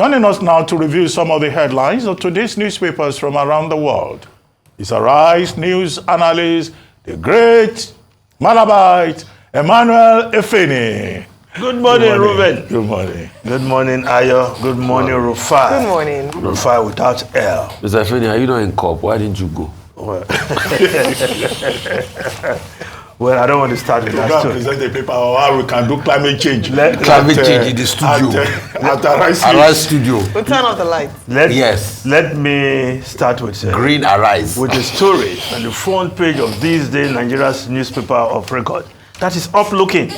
Joining us now to review some of the headlines of today's newspapers from around the world is Arise News analyst, the great Malabite, Emmanuel Efeni. Good morning, Ruben. Good morning. Good morning, Ayo. Good morning, Rufai. Good morning. Rufai without L. Mr. Efeni, are you not in COP? Why didn't you go? Well, I don't want to start with that story. Present the paper on how we can do climate change. Climate change in the studio. At Arise Arise studio. We'll turn off the lights. Yes. Let me start with Green Arise. with a story on the front page of this day Nigeria's newspaper of record. That is up looking.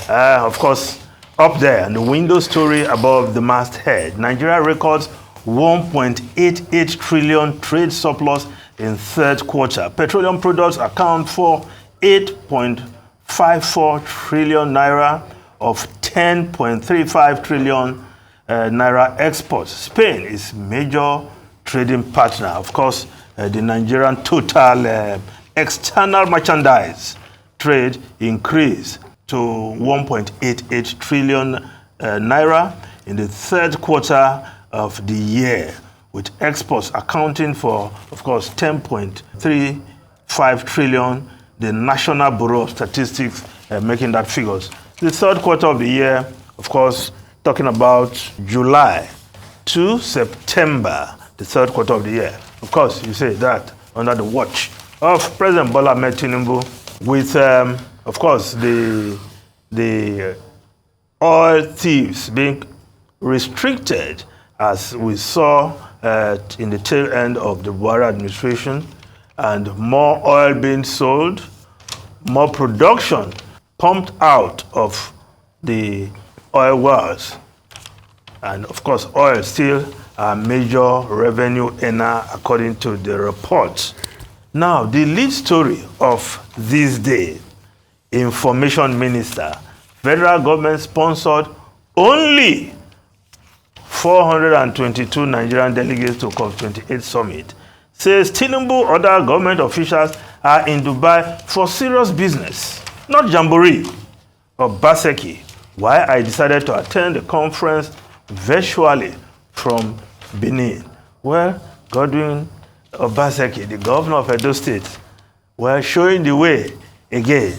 Of course, up there, and the window story above the masthead. Nigeria records 1.88 trillion trade surplus in third quarter. Petroleum products account for 8.54 trillion naira of 10.35 trillion naira exports. Spain is major trading partner. Of course, the Nigerian total external merchandise trade increased to 1.88 trillion naira in the third quarter of the year, with exports accounting for, of course, 10.35 trillion. The National Bureau of Statistics making that figures. The third quarter of the year, of course, talking about July to September, the third quarter of the year. Of course, you say that under the watch of President Bola Ahmed Tinubu, with, of course, the oil thieves being restricted, as we saw in the tail end of the Buhari administration, and more oil being sold, more production pumped out of the oil wells. And of course, oil still a major revenue earner according to the reports. Now, the lead story of this day, Information Minister, federal government sponsored only 422 Nigerian delegates to COP28 summit, says Tinubu other government officials are in Dubai for serious business, not jamboree or baseki. Why I decided to attend the conference virtually from Benin. Well, Godwin Obaseki, the governor of Edo State, well, showing the way again.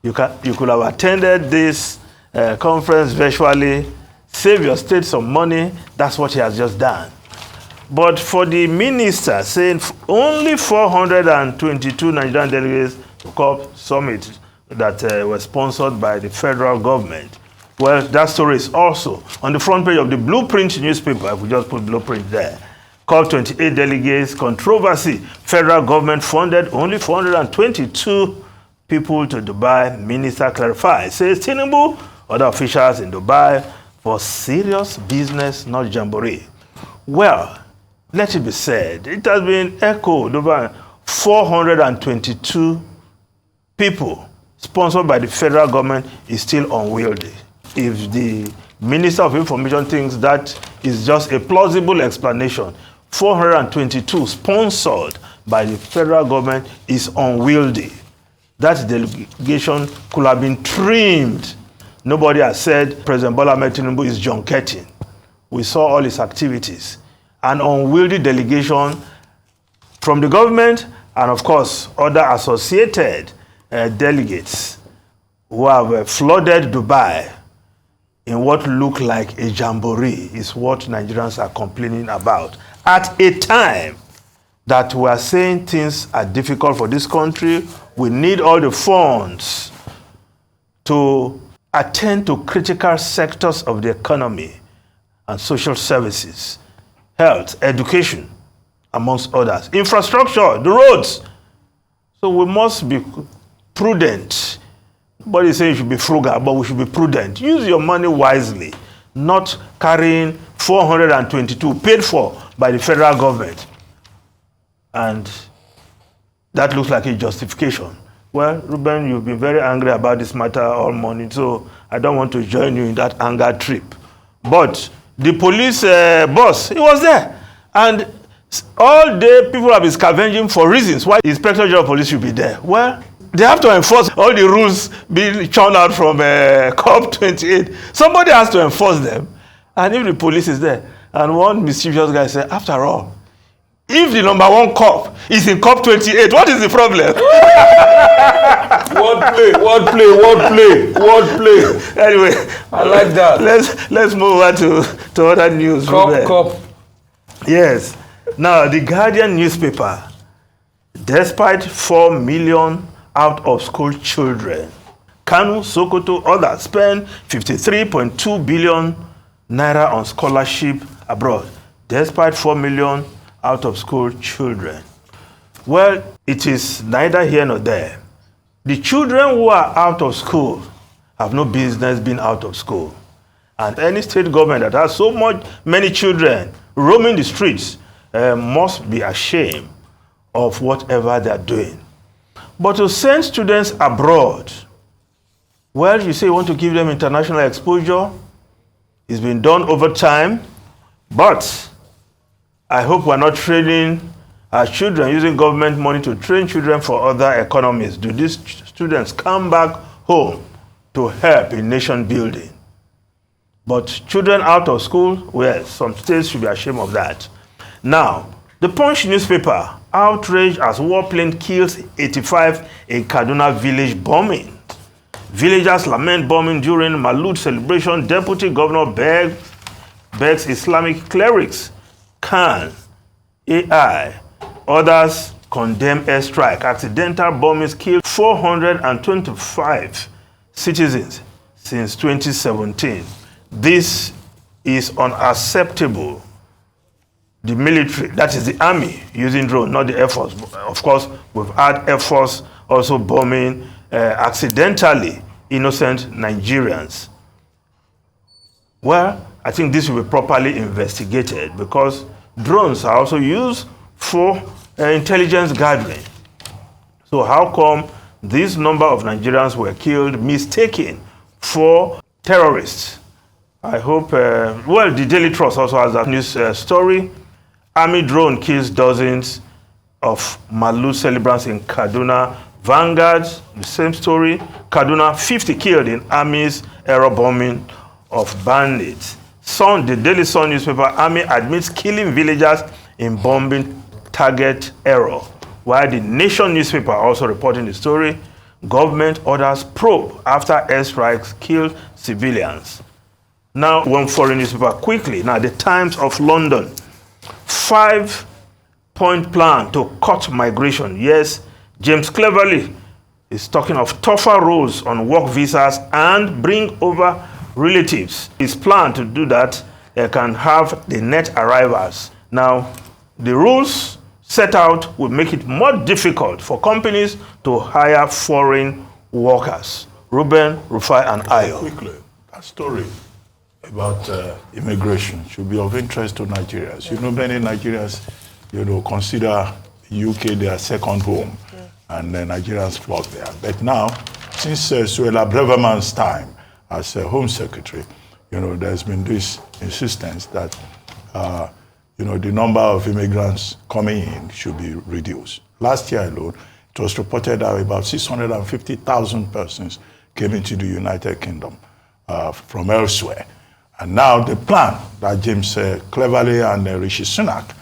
You could have attended this conference virtually, save your state some money. That's what he has just done. But for the minister saying only 422 Nigerian delegates to COP summit that were sponsored by the federal government, well, that story is also on the front page of the Blueprint newspaper. If we just put Blueprint there. COP28 delegates controversy. Federal government funded only 422 people to Dubai. Minister clarifies. Says Tinubu, other officials in Dubai for serious business, not jamboree. Well, let it be said, it has been echoed over 422 people sponsored by the federal government is still unwieldy. If the Minister of Information thinks that is just a plausible explanation, 422 sponsored by the federal government is unwieldy. That delegation could have been trimmed. Nobody has said President Bola Ahmed Tinubu is junketing. We saw all his activities. An unwieldy delegation from the government and, of course, other associated delegates who have flooded Dubai in what looked like a jamboree is what Nigerians are complaining about. At a time that we are saying things are difficult for this country, we need all the funds to attend to critical sectors of the economy and social services, health, education, amongst others, infrastructure, the roads. So we must be prudent. Nobody saying you should be frugal, but we should be prudent. Use your money wisely, not carrying 422 paid for by the federal government. And that looks like a justification. Well, Ruben, you've been very angry about this matter all morning, so I don't want to join you in that anger trip. But the police boss, he was there. And all day, people have been scavenging for reasons why the Inspector General of Police should be there. Well, they have to enforce all the rules being churned out from COP28. Somebody has to enforce them. And if the police is there, And one mischievous guy said, after all, if the number one COP is in COP28, what is the problem? Wordplay. Anyway, I like that. Let's move on to other news. COP. Yes. Now, the Guardian newspaper, despite 4 million out of school children, Kanu, Sokoto, others spend 53.2 billion naira on scholarship abroad, despite 4 million out of school children. Well, it is neither here nor there. The children who are out of school have no business being out of school. And any state government that has many children roaming the streets must be ashamed of whatever they are doing. But to send students abroad, well, you say you want to give them international exposure. It's been done over time, but I hope we're not training our children, using government money to train children for other economies. Do these students come back home to help in nation building? But children out of school, well, some states should be ashamed of that. Now, the Punch newspaper, outrage as warplane kills 85 in Kaduna village bombing. Villagers lament bombing during Maulud celebration. Deputy Governor begs Islamic clerics can AI. Others condemn airstrike. Accidental bombings killed 425 citizens since 2017. This is unacceptable. The military, that is the army, using drones, not the Air Force. Of course, we've had Air Force also bombing accidentally innocent Nigerians. Well, I think this will be properly investigated because drones are also used for intelligence gathering. So how come this number of Nigerians were killed mistaken for terrorists? I hope, well, the Daily Trust also has that news story. Army drone kills dozens of Maulud celebrants in Kaduna. Vanguard, the same story. Kaduna, 50 killed in Army's aero bombing of bandits. Sun, the Daily Sun newspaper, Army admits killing villagers in bombing target error. While the Nation newspaper also reporting the story, government orders probe after airstrikes killed civilians. Now, one foreign newspaper quickly. Now, the Times of London. 5-point plan to cut migration. Yes, James Cleverly is talking of tougher rules on work visas and bring over relatives. His plan to do that can have the net arrivals. Now, the rules set out will make it more difficult for companies to hire foreign workers. Ruben, Rufai, and Ayo. Quickly, that story about immigration should be of interest to Nigerians. You know, many Nigerians, consider UK their second home, and Nigerians flock there. But now, since Suella Braverman's time as Home Secretary, there's been this insistence that, the number of immigrants coming in should be reduced. Last year alone, it was reported that about 650,000 persons came into the United Kingdom from elsewhere. And now the plan that James Cleverly and Rishi Sunak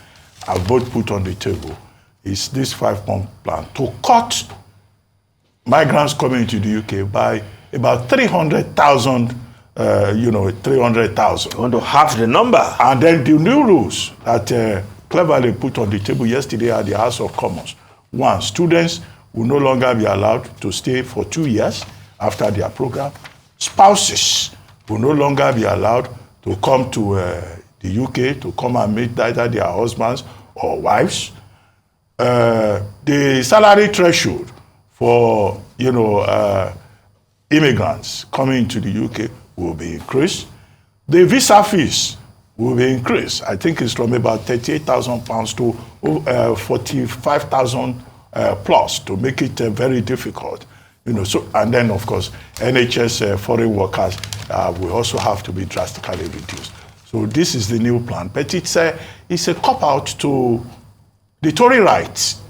have both put on the table is this 5-point plan to cut migrants coming into the UK by about 300,000, 300,000. Want to half the number. And then the new rules that Cleverly put on the table yesterday at the House of Commons. One, students will no longer be allowed to stay for 2 years after their program. Spouses will no longer be allowed to come to the UK to come and meet either their husbands or wives. The salary threshold for, immigrants coming to the UK will be increased. The visa fees will be increased. I think it's from about £38,000 to 45,000 plus to make it very difficult. And then, of course, NHS foreign workers will also have to be drastically reduced. So this is the new plan. But it's a cop-out to the Tory rights.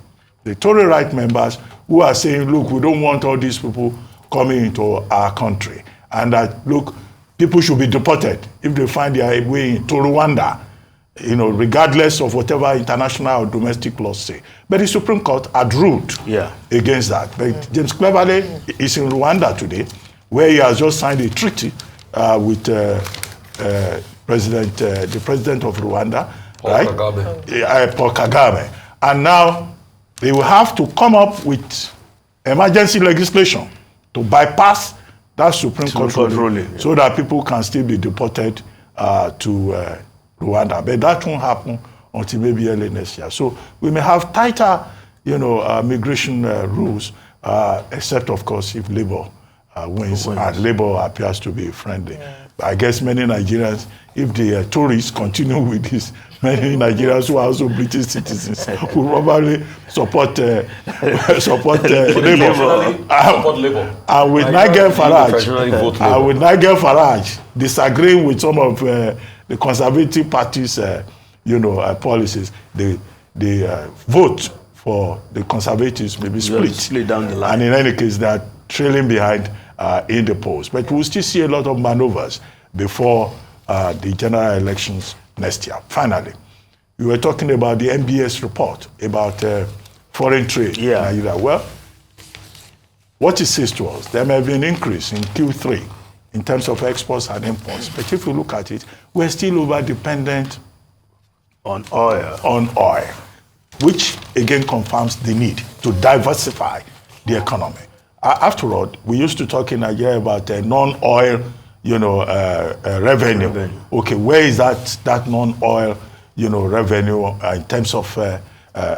The Tory right members who are saying, look, we don't want all these people coming into our country. And that, look, people should be deported if they find their way to Rwanda. regardless of whatever international or domestic laws say. But the Supreme Court had ruled against that. But James Cleverly is in Rwanda today, where he has just signed a treaty with the president of Rwanda, Paul Kagame. Paul Kagame. And now they will have to come up with emergency legislation to bypass that Supreme Court ruling so that people can still be deported to Rwanda. But that won't happen until maybe early next year. So we may have tighter, migration rules, except, of course, if Labour wins, and Labour appears to be friendly. Yeah. I guess many Nigerians, if the Tories continue with this, many Nigerians who are also British citizens will probably support Labour. And with Nigel Farage disagreeing with some of the Conservative Party's policies, the vote for the Conservatives may be split down the line. And in any case, they are trailing behind in the polls. But we'll still see a lot of maneuvers before the general elections next year. Finally, we were talking about the MBS report about foreign trade. Yeah. Well, what it says to us, there may be an increase in Q3 in terms of exports and imports. But if you look at it, we're still over-dependent on oil, which again confirms the need to diversify the economy. After all, we used to talk in Nigeria about non-oil, revenue. Okay, where is that non-oil, revenue in terms of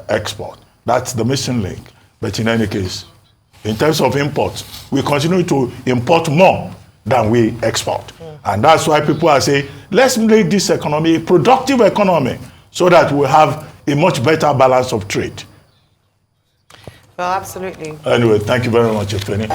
export? That's the missing link. But in any case, in terms of imports, we continue to import more than we export. And that's why people are saying, let's make this economy a productive economy so that we have a much better balance of trade. Well, absolutely. Anyway, thank you very much, Efeni.